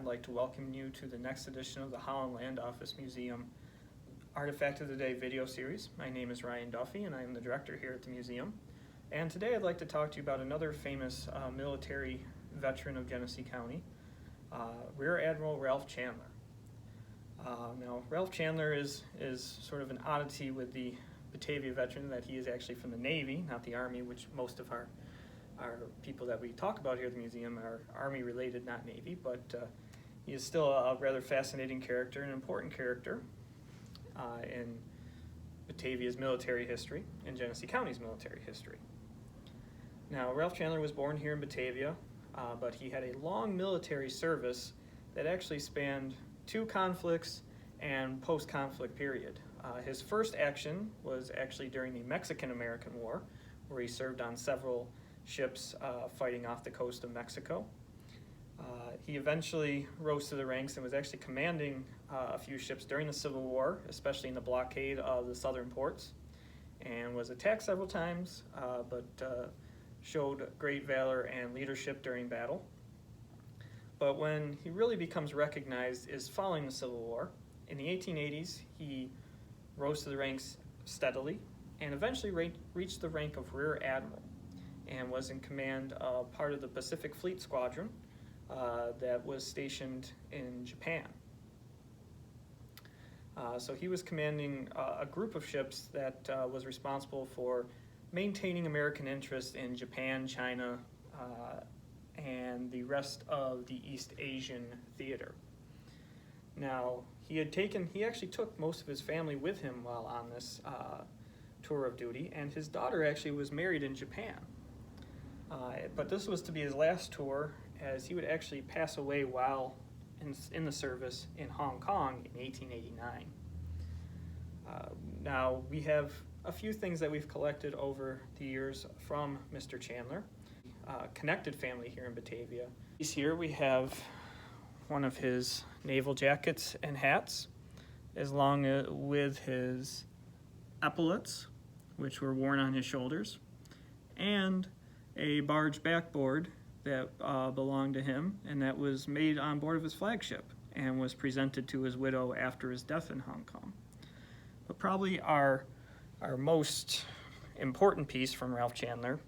I'd like to welcome you to the next edition of the Holland Land Office Museum Artifact of the Day video series. My name is Ryan Duffy and I am the director here at the museum. And today I'd like to talk to you about another famous military veteran of Genesee County, Rear Admiral Ralph Chandler. Now, Ralph Chandler is sort of an oddity with the Batavia veteran, that he is actually from the Navy, not the Army, which most of our people that we talk about here at the museum are Army related, not Navy, but he is still a rather fascinating character, an important character in Batavia's military history, in Genesee County's military history. Now, Ralph Chandler was born here in Batavia, but he had a long military service that actually spanned 2 conflicts and post-conflict period. His first action was actually during the Mexican-American War, where he served on several ships fighting off the coast of Mexico. He eventually rose to the ranks and was actually commanding a few ships during the Civil War, especially in the blockade of the southern ports, and was attacked several times, but showed great valor and leadership during battle. But when he really becomes recognized is following the Civil War. In the 1880s, he rose to the ranks steadily and eventually reached the rank of Rear Admiral, and was in command of part of the Pacific Fleet Squadron that was stationed in Japan. So he was commanding a group of ships that was responsible for maintaining American interests in Japan, China, and the rest of the East Asian theater. Now, he actually took most of his family with him while on this tour of duty, and his daughter actually was married in Japan. But this was to be his last tour, as he would actually pass away while in the service in Hong Kong in 1889. Now, we have a few things that we've collected over the years from Mr. Chandler. Connected family here in Batavia. Here we have one of his naval jackets and hats, along with his epaulets, which were worn on his shoulders, and a barge backboard that belonged to him, and that was made on board of his flagship and was presented to his widow after his death in Hong Kong. But probably our most important piece from Ralph Chandler,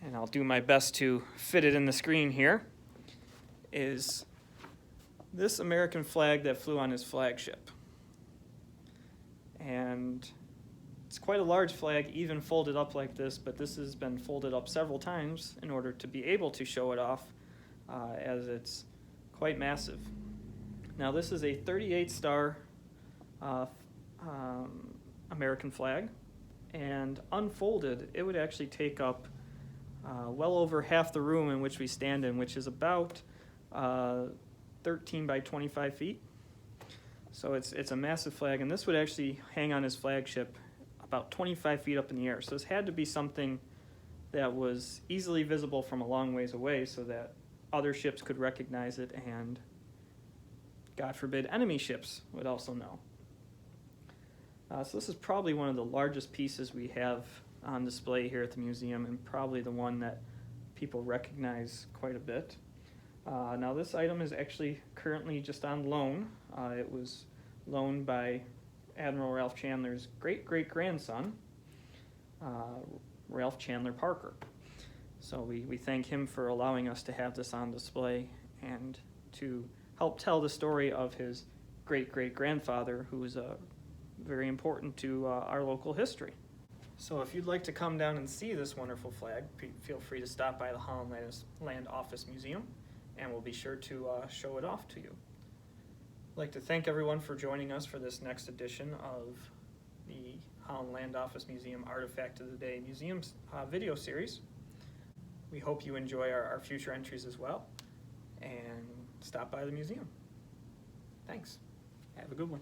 and I'll do my best to fit it in the screen here, is this American flag that flew on his flagship. And it's quite a large flag, even folded up like this, but this has been folded up several times in order to be able to show it off, as it's quite massive. Now, this is a 38-star American flag, and unfolded, it would actually take up well over half the room in which we stand in, which is about 13 by 25 feet. So it's a massive flag, and this would actually hang on his flagship about 25 feet up in the air. So this had to be something that was easily visible from a long ways away so that other ships could recognize it, and, God forbid, enemy ships would also know. So this is probably one of the largest pieces we have on display here at the museum, and probably the one that people recognize quite a bit. Now, this item is actually currently just on loan. It was loaned by Admiral Ralph Chandler's great-great-grandson, Ralph Chandler Parker. So we thank him for allowing us to have this on display and to help tell the story of his great-great-grandfather, who was very important to our local history. So if you'd like to come down and see this wonderful flag, feel free to stop by the Holland Land Office Museum, and we'll be sure to show it off to you. I'd like to thank everyone for joining us for this next edition of the Holland Land Office Museum Artifact of the Day Museum video series. We hope you enjoy our future entries as well, and stop by the museum. Thanks. Have a good one.